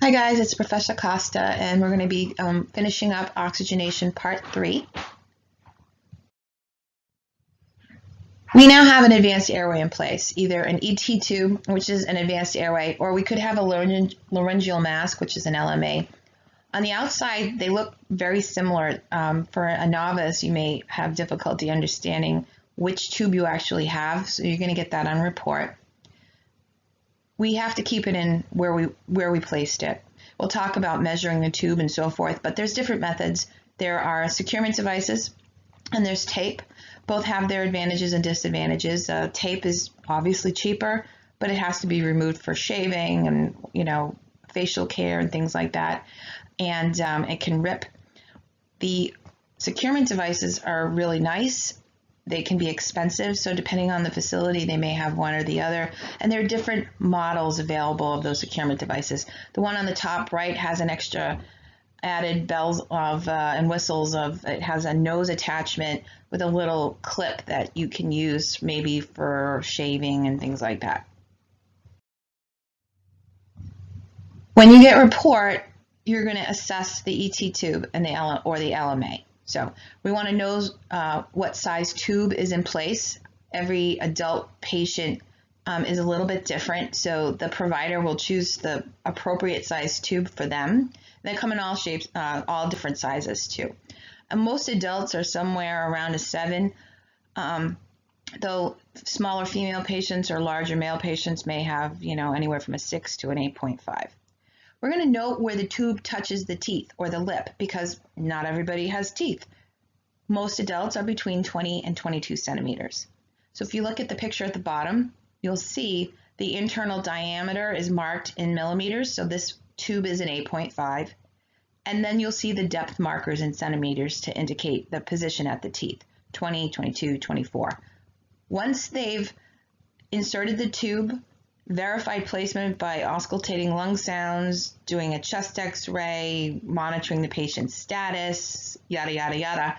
Hi guys, it's Professor Costa, and we're going to be finishing up oxygenation part 3. We now have an advanced airway in place, either an ET tube, which is an advanced airway, or we could have a laryngeal mask, which is an LMA. On the outside, they look very similar. For a novice, you may have difficulty understanding which tube you actually have, so you're going to get that on report. We have to keep it in where we placed it. We'll talk about measuring the tube and so forth, but there's different methods. There are securement devices and there's tape. Both have their advantages and disadvantages. Tape is obviously cheaper, but it has to be removed for shaving and facial care and things like that, and it can rip. The securement devices are really nice. They can be expensive, so depending on the facility, they may have one or the other. And there are different models available of those securement devices. The one on the top right has an extra added bells and whistles it has a nose attachment with a little clip that you can use maybe for shaving and things like that. When you get report, you're going to assess the ET tube and the LMA. So we want to know what size tube is in place. Every adult patient is a little bit different, so the provider will choose the appropriate size tube for them. They come in all shapes, all different sizes too. And most adults are somewhere around a 7, though smaller female patients or larger male patients may have anywhere from a 6 to an 8.5. We're going to note where the tube touches the teeth or the lip because not everybody has teeth. Most adults are between 20 and 22 centimeters. So if you look at the picture at the bottom, you'll see the internal diameter is marked in millimeters. So this tube is an 8.5. And then you'll see the depth markers in centimeters to indicate the position at the teeth, 20, 22, 24. Once they've inserted the tube, verified placement by auscultating lung sounds, doing a chest x-ray, monitoring the patient's status, yada, yada, yada.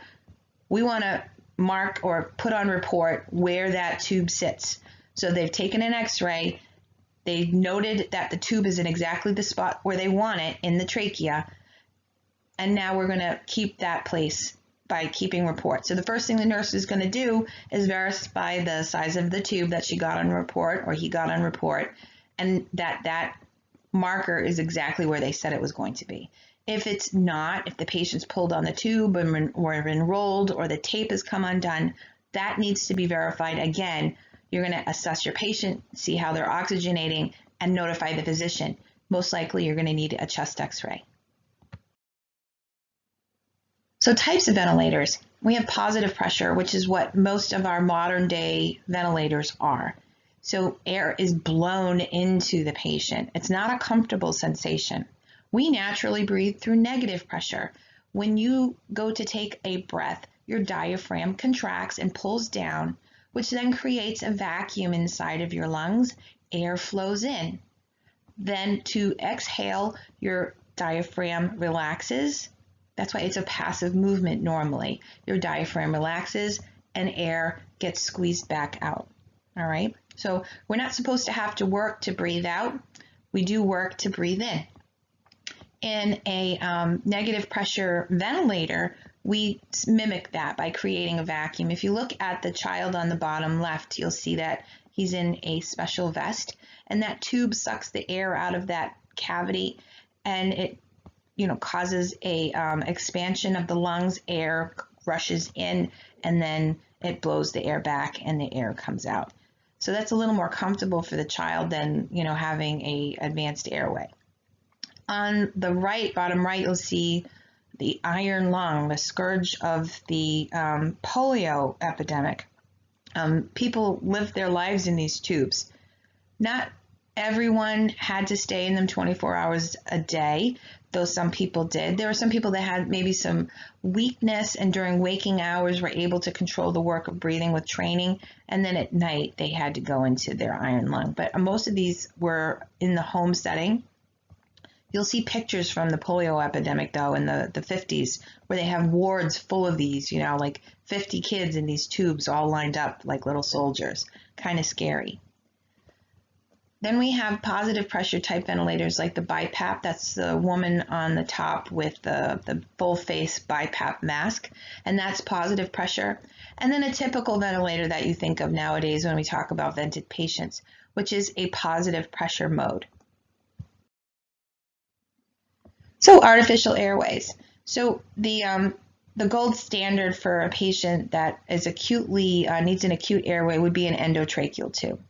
We want to mark or put on report where that tube sits. So they've taken an x-ray, they've noted that the tube is in exactly the spot where they want it in the trachea, and now we're going to keep that place by keeping report. So the first thing the nurse is going to do is verify the size of the tube that she got on report or he got on report, and that marker is exactly where they said it was going to be. If it's not, if the patient's pulled on the tube or enrolled or the tape has come undone, that needs to be verified again. You're going to assess your patient, see how they're oxygenating, and notify the physician. Most likely you're going to need a chest x-ray. So types of ventilators. We have positive pressure, which is what most of our modern day ventilators are. So air is blown into the patient. It's not a comfortable sensation. We naturally breathe through negative pressure. When you go to take a breath, your diaphragm contracts and pulls down, which then creates a vacuum inside of your lungs. Air flows in. Then to exhale, your diaphragm relaxes. That's why it's a passive movement normally. Your diaphragm relaxes and air gets squeezed back out. All right? So we're not supposed to have to work to breathe out. We do work to breathe in. In a negative pressure ventilator, we mimic that by creating a vacuum. If you look at the child on the bottom left, you'll see that he's in a special vest, and that tube sucks the air out of that cavity, and it causes a expansion of the lungs. Air rushes in, and then it blows the air back, and the air comes out. So that's a little more comfortable for the child than having a advanced airway. On the right, bottom right, you'll see the iron lung, the scourge of the polio epidemic. People lived their lives in these tubes. Not everyone had to stay in them 24 hours a day, though some people did. There were some people that had maybe some weakness and during waking hours were able to control the work of breathing with training, and then at night they had to go into their iron lung. But most of these were in the home setting. You'll see pictures from the polio epidemic, though, in the 50s, where they have wards full of these, like 50 kids in these tubes all lined up like little soldiers. Kind of scary. Then we have positive pressure type ventilators like the BiPAP. That's the woman on the top with the full face BiPAP mask, and that's positive pressure. And then a typical ventilator that you think of nowadays when we talk about vented patients, which is a positive pressure mode. So artificial airways. So the gold standard for a patient that is acutely needs an acute airway would be an endotracheal tube.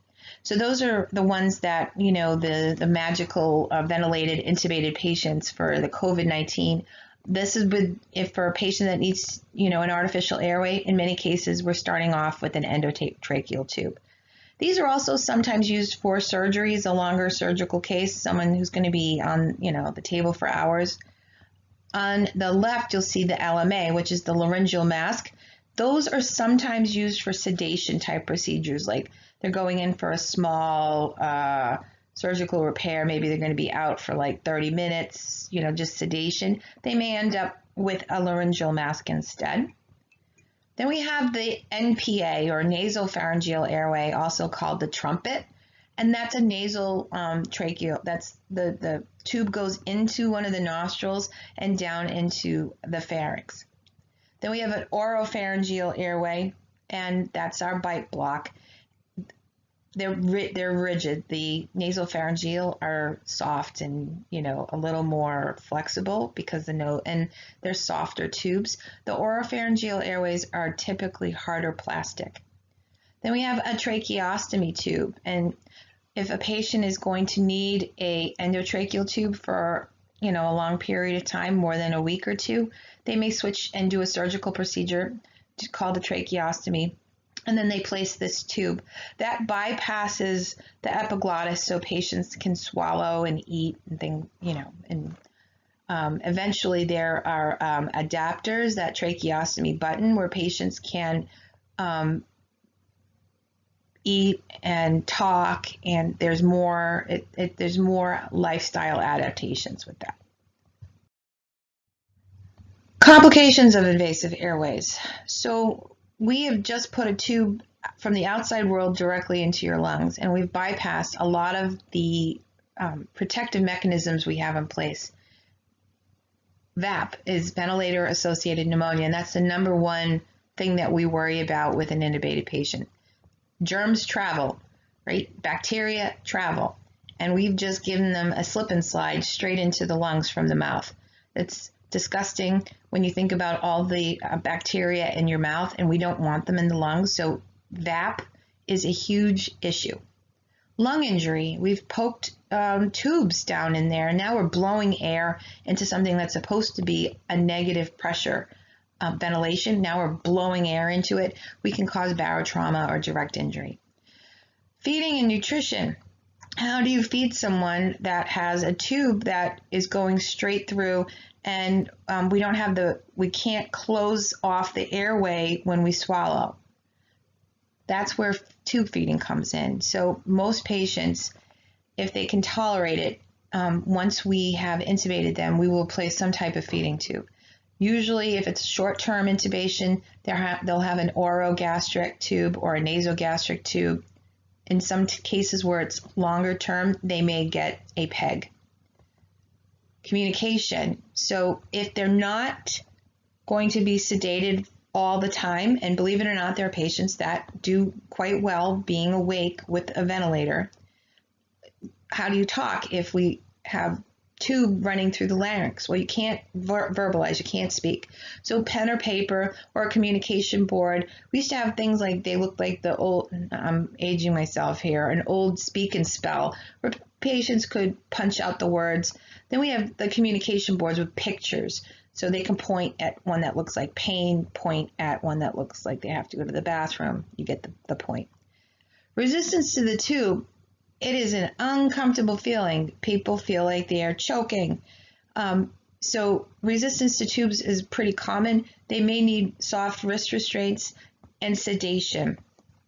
So those are the ones that, you know, the magical ventilated intubated patients for the COVID-19. This is if for a patient that needs, you know, an artificial airway, in many cases, we're starting off with an endotracheal tube. These are also sometimes used for surgeries, a longer surgical case, someone who's going to be on, you know, the table for hours. On the left, you'll see the LMA, which is the laryngeal mask. Those are sometimes used for sedation type procedures, like they're going in for a small surgical repair. Maybe they're going to be out for like 30 minutes, you know, just sedation. They may end up with a laryngeal mask instead. Then we have the NPA, or nasopharyngeal airway, also called the trumpet. And that's a nasal tracheal. That's the tube goes into one of the nostrils and down into the pharynx. Then we have an oropharyngeal airway, and that's our bite block. They're rigid. The nasopharyngeal are soft and, you know, a little more flexible because and they're softer tubes. The oropharyngeal airways are typically harder plastic. Then we have a tracheostomy tube, and if a patient is going to need a endotracheal tube for, you know, a long period of time, more than a week or two, they may switch and do a surgical procedure called a tracheostomy. And then they place this tube that bypasses the epiglottis so patients can swallow and eat and things, you know, and eventually there are adapters, that tracheostomy button, where patients can eat and talk, and there's more lifestyle adaptations with that. Complications of invasive airways. So we have just put a tube from the outside world directly into your lungs, and we've bypassed a lot of the protective mechanisms we have in place. VAP is ventilator-associated pneumonia, and that's the number one thing that we worry about with an intubated patient. Germs travel, right? Bacteria travel, and we've just given them a slip and slide straight into the lungs from the mouth. It's disgusting when you think about all the bacteria in your mouth, and we don't want them in the lungs, so VAP is a huge issue. Lung injury, we've poked tubes down in there, and now we're blowing air into something that's supposed to be a negative pressure ventilation. Now we're blowing air into it. We can cause barotrauma or direct injury. Feeding and nutrition. How do you feed someone that has a tube that is going straight through, and we can't close off the airway when we swallow? That's where tube feeding comes in. So most patients, if they can tolerate it, once we have intubated them, we will place some type of feeding tube. Usually, if it's short-term intubation, they'll have an orogastric tube or a nasogastric tube. In some cases where it's longer term, they may get a PEG. Communication. So if they're not going to be sedated all the time, and believe it or not, there are patients that do quite well being awake with a ventilator. How do you talk if we have tube running through the larynx? Well, you can't verbalize, you can't speak. So pen or paper or a communication board. We used to have things like, they look like the old, I'm aging myself here, an old speak and spell where patients could punch out the words. Then we have the communication boards with pictures. So they can point at one that looks like pain, point at one that looks like they have to go to the bathroom. You get the point. Resistance to the tube. It is an uncomfortable feeling. People feel like they are choking. So resistance to tubes is pretty common. They may need soft wrist restraints and sedation.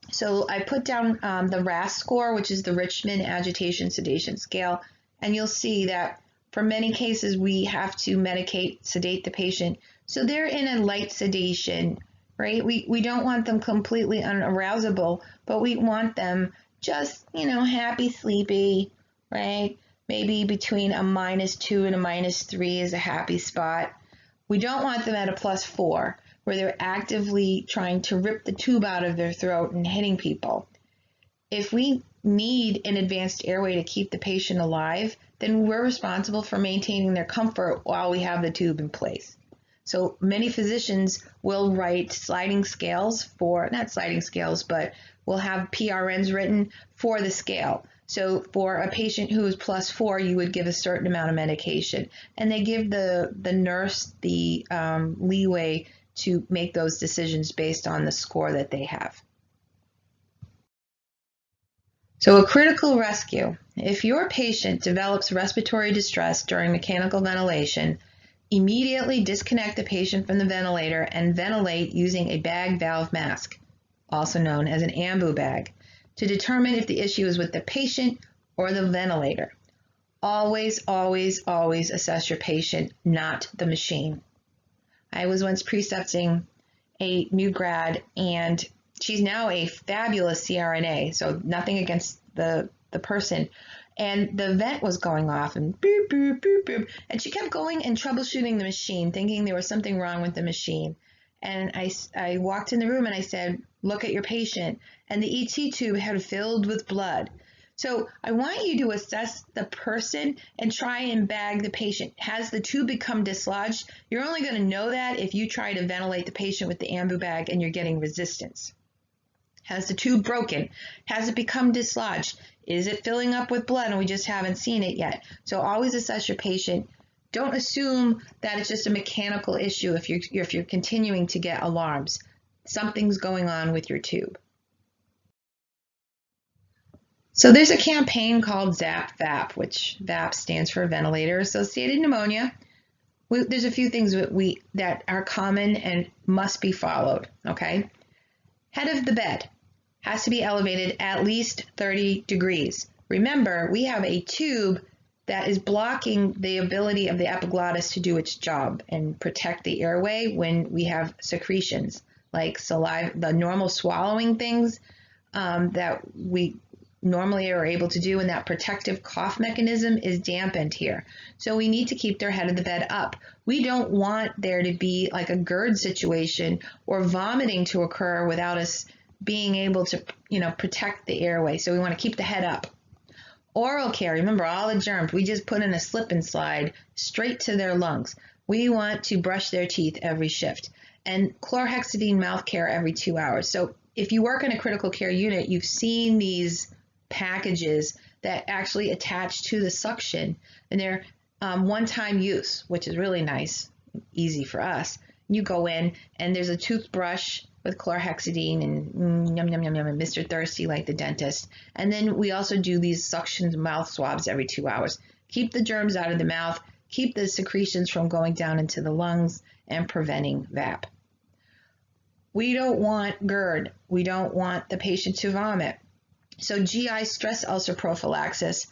So I put down the RAS score, which is the Richmond Agitation Sedation Scale, and you'll see that for many cases we have to medicate, sedate the patient. So they're in a light sedation, right? We don't want them completely unarousable, but we want them just, happy, sleepy, right? Maybe between a -2 and a -3 is a happy spot. We don't want them at a +4, where they're actively trying to rip the tube out of their throat and hitting people. If we need an advanced airway to keep the patient alive, then we're responsible for maintaining their comfort while we have the tube in place. So many physicians will write sliding scales for, not sliding scales, but will have PRNs written for the scale. So for a patient who is +4, you would give a certain amount of medication. And they give the nurse the leeway to make those decisions based on the score that they have. So a critical rescue. If your patient develops respiratory distress during mechanical ventilation, immediately disconnect the patient from the ventilator and ventilate using a bag valve mask, also known as an ambu bag, to determine if the issue is with the patient or the ventilator. Always, always, always assess your patient, not the machine. I was once precepting a new grad, and she's now a fabulous CRNA, so nothing against the person. And the vent was going off and boop, boop, boop, boop. And she kept going and troubleshooting the machine, thinking there was something wrong with the machine. And I walked in the room and I said, look at your patient. And the ET tube had filled with blood. So I want you to assess the person and try and bag the patient. Has the tube become dislodged? You're only going to know that if you try to ventilate the patient with the ambu bag and you're getting resistance. Has the tube broken? Has it become dislodged? Is it filling up with blood and we just haven't seen it yet? So always assess your patient. Don't assume that it's just a mechanical issue if you're continuing to get alarms. Something's going on with your tube. So there's a campaign called ZAP-VAP, which VAP stands for ventilator-associated pneumonia. There's a few things that are common and must be followed, okay? Head of the bed has to be elevated at least 30 degrees. Remember, we have a tube that is blocking the ability of the epiglottis to do its job and protect the airway when we have secretions like saliva, the normal swallowing things that we normally are able to do, and that protective cough mechanism is dampened here. So we need to keep their head of the bed up. We don't want there to be like a GERD situation or vomiting to occur without us being able to, protect the airway. So we want to keep the head up. Oral care, remember all the germs, we just put in a slip and slide straight to their lungs. We want to brush their teeth every shift. And chlorhexidine mouth care every 2 hours. So if you work in a critical care unit, you've seen these packages that actually attach to the suction, and they're one-time use, which is really nice, easy for us. You go in and there's a toothbrush with chlorhexidine and yum, yum, yum, yum, and Mr. Thirsty like the dentist. And then we also do these suction mouth swabs every 2 hours. Keep the germs out of the mouth, keep the secretions from going down into the lungs, and preventing VAP. We don't want GERD. We don't want the patient to vomit. So GI stress ulcer prophylaxis,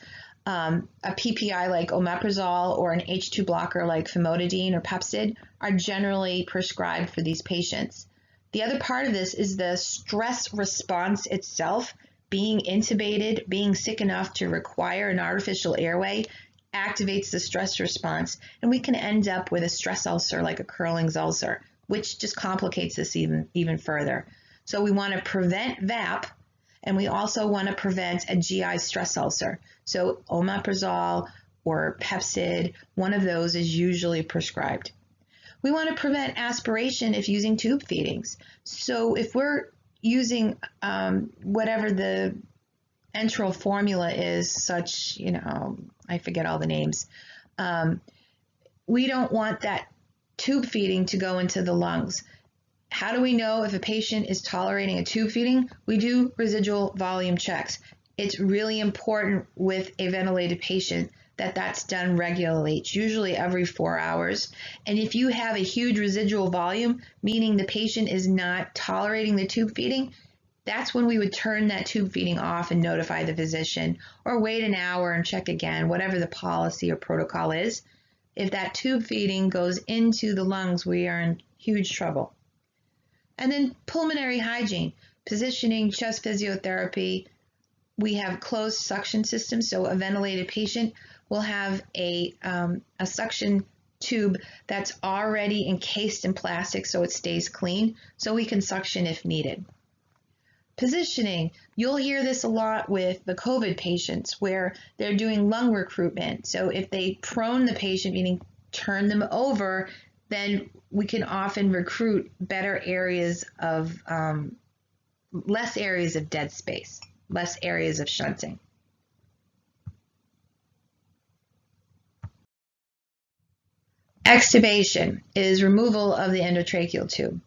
a PPI like omeprazole or an H2 blocker like famotidine or Pepcid are generally prescribed for these patients. The other part of this is the stress response itself. Being intubated, being sick enough to require an artificial airway activates the stress response, and we can end up with a stress ulcer like a Curling's ulcer, which just complicates this even further. So we want to prevent VAP, and we also want to prevent a GI stress ulcer. So omeprazole or Pepcid, one of those is usually prescribed. We want to prevent aspiration if using tube feedings. So if we're using whatever the enteral formula is, such, I forget all the names, we don't want that tube feeding to go into the lungs. How do we know if a patient is tolerating a tube feeding? We do residual volume checks. It's really important with a ventilated patient that that's done regularly. It's usually every 4 hours. And if you have a huge residual volume, meaning the patient is not tolerating the tube feeding, that's when we would turn that tube feeding off and notify the physician, or wait an hour and check again, whatever the policy or protocol is. If that tube feeding goes into the lungs, we are in huge trouble. And then pulmonary hygiene, positioning, chest physiotherapy, we have closed suction systems. So a ventilated patient will have a suction tube that's already encased in plastic so it stays clean, so we can suction if needed. Positioning, you'll hear this a lot with the COVID patients where they're doing lung recruitment. So if they prone the patient, meaning turn them over, then we can often recruit better areas of, less areas of dead space, less areas of shunting. Extubation is removal of the endotracheal tube.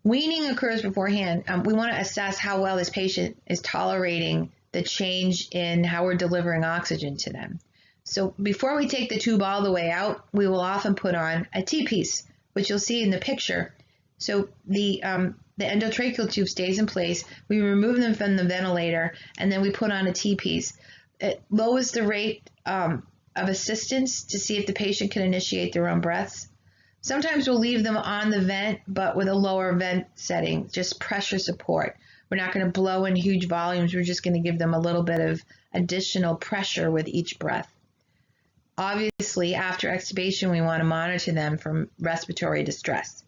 Weaning occurs beforehand. We want to assess how well this patient is tolerating the change in how we're delivering oxygen to them. So before we take the tube all the way out, we will often put on a T-piece, which you'll see in the picture. So the endotracheal tube stays in place. We remove them from the ventilator, and then we put on a T-piece. It lowers the rate of assistance to see if the patient can initiate their own breaths. Sometimes we'll leave them on the vent, but with a lower vent setting, just pressure support. We're not going to blow in huge volumes. We're just going to give them a little bit of additional pressure with each breath. Obviously, after extubation, we want to monitor them for respiratory distress.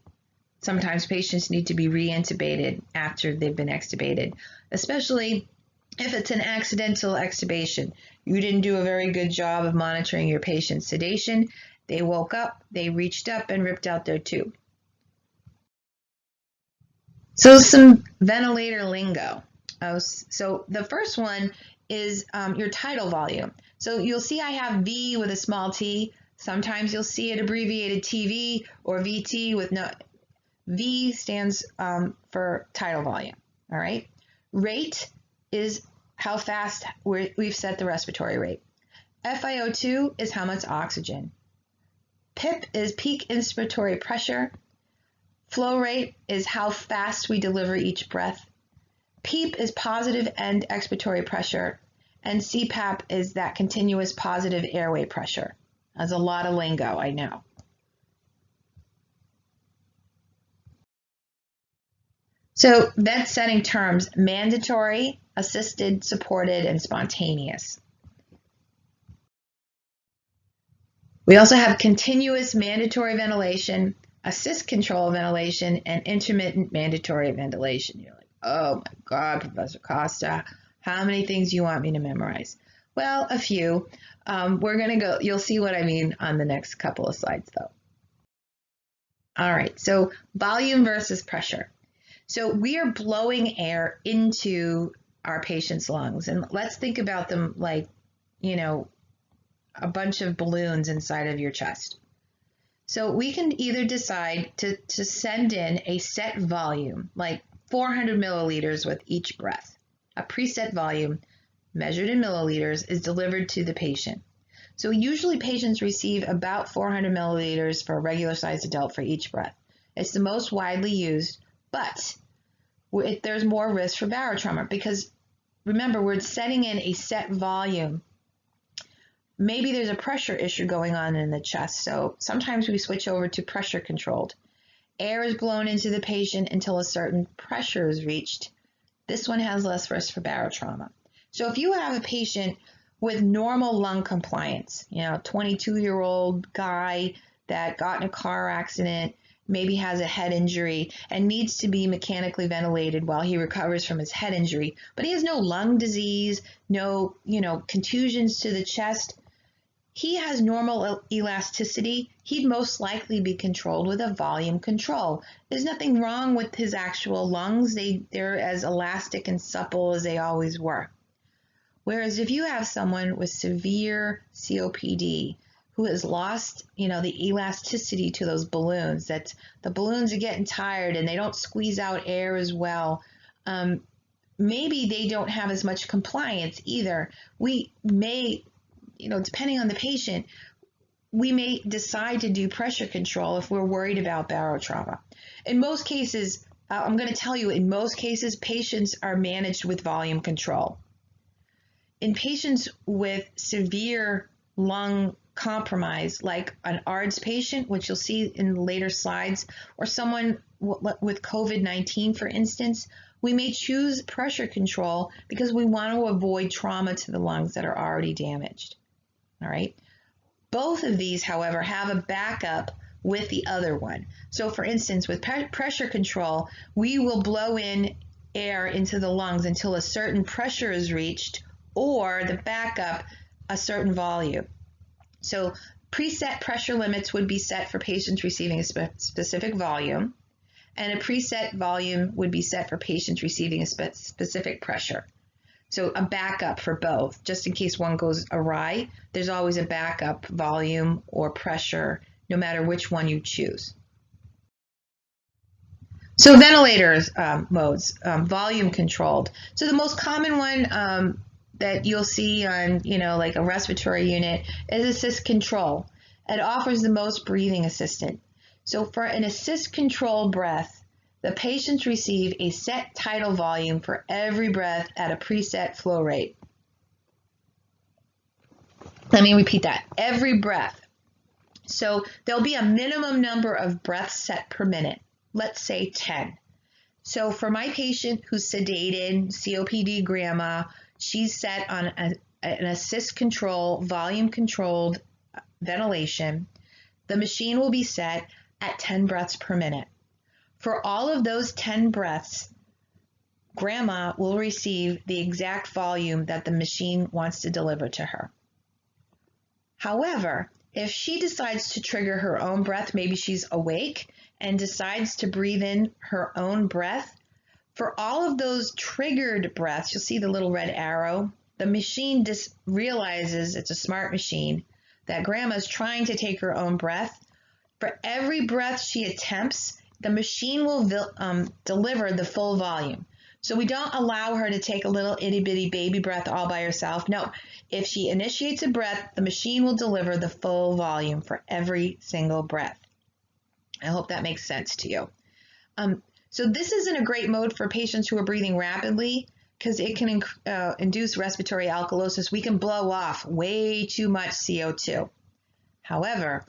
Sometimes patients need to be re-intubated after they've been extubated, especially if it's an accidental extubation. You didn't do a very good job of monitoring your patient's sedation. They woke up, they reached up and ripped out their tube. So some ventilator lingo. So the first one is your tidal volume. So you'll see I have V with a small t. Sometimes you'll see it abbreviated TV or VT with no. V stands for tidal volume, all right? Rate is how fast we've set the respiratory rate. FiO2 is how much oxygen. PIP is peak inspiratory pressure. Flow rate is how fast we deliver each breath. PEEP is positive end expiratory pressure. And CPAP is that continuous positive airway pressure. That's a lot of lingo, I know. So vent setting terms: mandatory, assisted, supported, and spontaneous. We also have continuous mandatory ventilation, assist control ventilation, and intermittent mandatory ventilation. You're like, oh my God, Professor Costa, how many things do you want me to memorize? Well, a few. We're going to go, you'll see what I mean on the next couple of slides though. All right, so volume versus pressure. So we are blowing air into our patient's lungs, and let's think about them like, you know, a bunch of balloons inside of your chest. So we can either decide to send in a set volume, like 400 milliliters with each breath. A preset volume, measured in milliliters, is delivered to the patient. So usually patients receive about 400 milliliters for a regular-sized adult for each breath. It's the most widely used, but there's more risk for barotrauma because, remember, we're setting in a set volume. Maybe there's a pressure issue going on in the chest, so sometimes we switch over to pressure controlled. Air is blown into the patient until a certain pressure is reached. This one has less risk for barotrauma. So if you have a patient with normal lung compliance, 22-year-old guy that got in a car accident, maybe has a head injury and needs to be mechanically ventilated while he recovers from his head injury, but he has no lung disease, no, contusions to the chest, he has normal elasticity, he'd most likely be controlled with a volume control. There's nothing wrong with his actual lungs. They're as elastic and supple as they always were. Whereas if you have someone with severe COPD who has lost, the elasticity to those balloons, that the balloons are getting tired and they don't squeeze out air as well, maybe they don't have as much compliance either. We may, depending on the patient, we may decide to do pressure control if we're worried about barotrauma. In most cases, I'm going to tell you, in most cases, patients are managed with volume control. In patients with severe lung compromise, like an ARDS patient, which you'll see in later slides, or someone with COVID-19, for instance, we may choose pressure control because we want to avoid trauma to the lungs that are already damaged. All right. Both of these, however, have a backup with the other one. So for instance, with pressure control, we will blow in air into the lungs until a certain pressure is reached, or the backup, a certain volume. So preset pressure limits would be set for patients receiving a specific volume, and a preset volume would be set for patients receiving a specific pressure. So a backup for both, just in case one goes awry, there's always a backup volume or pressure, no matter which one you choose. So ventilators modes, volume controlled. So the most common one that you'll see on, like a respiratory unit is assist control. It offers the most breathing assistance. So for an assist control breath, the patients receive a set tidal volume for every breath at a preset flow rate. Let me repeat that. Every breath. So there'll be a minimum number of breaths set per minute. Let's say 10. So for my patient who's sedated, COPD grandma, she's set on an assist control, volume controlled ventilation. The machine will be set at 10 breaths per minute. For all of those 10 breaths, grandma will receive the exact volume that the machine wants to deliver to her. However, if she decides to trigger her own breath, maybe she's awake and decides to breathe in her own breath, for all of those triggered breaths, you'll see the little red arrow, the machine just realizes, it's a smart machine, that grandma's trying to take her own breath. For every breath she attempts, the machine will deliver the full volume. So we don't allow her to take a little itty bitty baby breath all by herself. No, if she initiates a breath, the machine will deliver the full volume for every single breath. I hope that makes sense to you. So this isn't a great mode for patients who are breathing rapidly because it can induce respiratory alkalosis. We can blow off way too much CO2. However,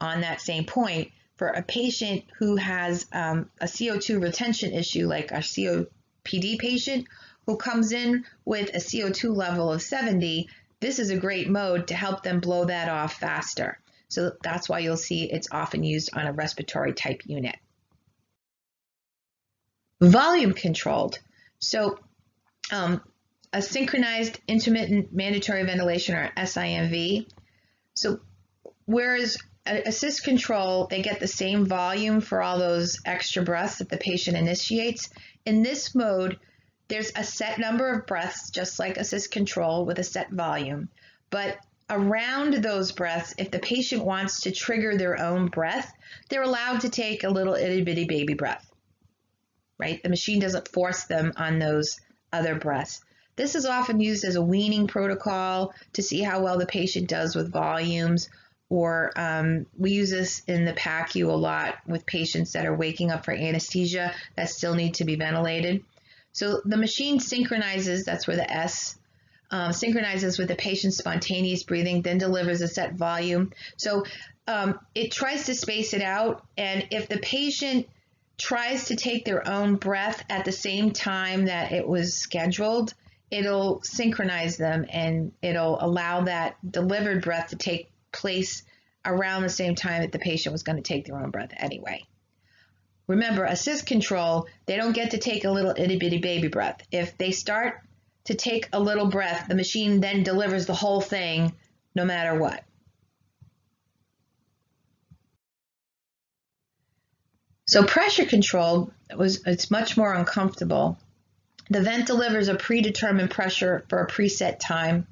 on that same point, for a patient who has a CO2 retention issue, like our COPD patient who comes in with a CO2 level of 70, this is a great mode to help them blow that off faster. So that's why you'll see it's often used on a respiratory type unit. Volume controlled. So a synchronized intermittent mandatory ventilation, or SIMV. So whereas assist control, they get the same volume for all those extra breaths that the patient initiates. In this mode, there's a set number of breaths, just like assist control, with a set volume. But around those breaths, if the patient wants to trigger their own breath, they're allowed to take a little itty bitty baby breath, right? The machine doesn't force them on those other breaths. This is often used as a weaning protocol to see how well the patient does with volumes, or we use this in the PACU a lot with patients that are waking up for anesthesia that still need to be ventilated. So the machine synchronizes, that's where the S, synchronizes with the patient's spontaneous breathing, then delivers a set volume. So it tries to space it out, and if the patient tries to take their own breath at the same time that it was scheduled, it'll synchronize them and it'll allow that delivered breath to take place around the same time that the patient was going to take their own breath anyway. Remember, assist control, they don't get to take a little itty bitty baby breath. If they start to take a little breath, the machine then delivers the whole thing no matter what. So pressure control, it's much more uncomfortable. The vent delivers a predetermined pressure for a preset time.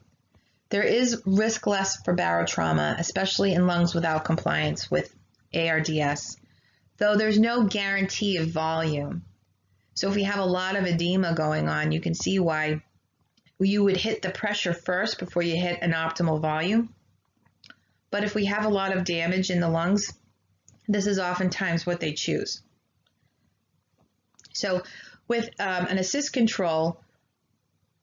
There is risk less for barotrauma, especially in lungs without compliance with ARDS, though there's no guarantee of volume. So if we have a lot of edema going on, you can see why you would hit the pressure first before you hit an optimal volume. But if we have a lot of damage in the lungs, this is oftentimes what they choose. So with an assist control,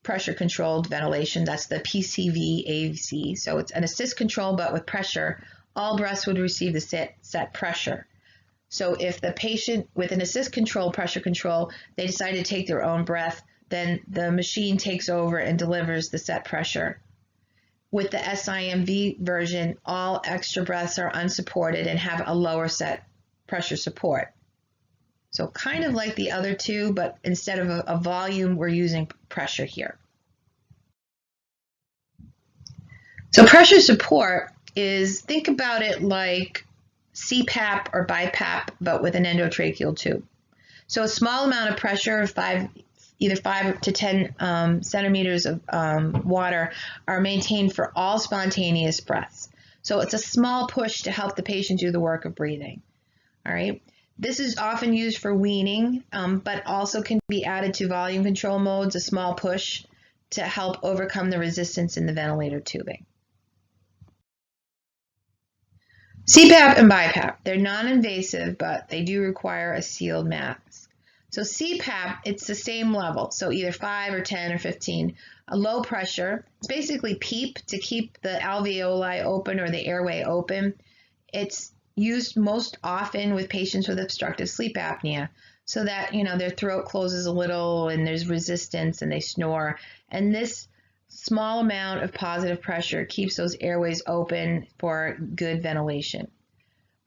pressure-controlled ventilation, that's the PCV-AV. So it's an assist control, but with pressure, all breaths would receive the set pressure. So if the patient with an assist control, pressure control, they decide to take their own breath, then the machine takes over and delivers the set pressure. With the SIMV version, all extra breaths are unsupported and have a lower set pressure support. So kind of like the other two, but instead of a volume, we're using pressure here. So pressure support is, think about it like CPAP or BiPAP, but with an endotracheal tube. So a small amount of pressure, either 5 to 10 centimeters of water, are maintained for all spontaneous breaths. So it's a small push to help the patient do the work of breathing. All right. This is often used for weaning, but also can be added to volume control modes, a small push to help overcome the resistance in the ventilator tubing. CPAP and BiPAP, they're non-invasive, but they do require a sealed mask. So CPAP, it's the same level, so either 5 or 10 or 15. A low pressure, it's basically PEEP to keep the alveoli open or the airway open. It's used most often with patients with obstructive sleep apnea, so that, their throat closes a little and there's resistance and they snore. And this small amount of positive pressure keeps those airways open for good ventilation.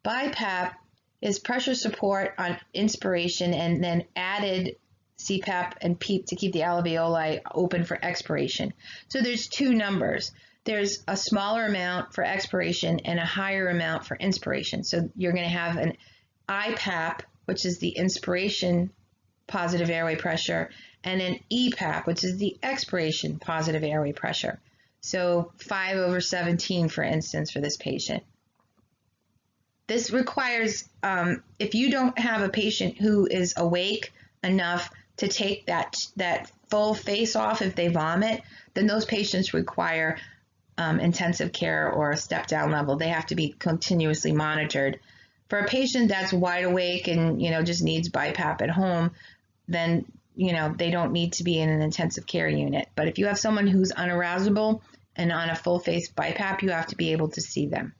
BiPAP is pressure support on inspiration and then added CPAP and PEEP to keep the alveoli open for expiration. So there's two numbers. There's a smaller amount for expiration and a higher amount for inspiration. So you're going to have an IPAP, which is the inspiration positive airway pressure, and an EPAP, which is the expiration positive airway pressure. So 5/17, for instance, for this patient. This requires, if you don't have a patient who is awake enough to take that full face off if they vomit, then those patients require intensive care or a step down level. They have to be continuously monitored. For a patient that's wide awake and just needs BiPAP at home, then they don't need to be in an intensive care unit. But if you have someone who's unarousable and on a full face BiPAP, you have to be able to see them.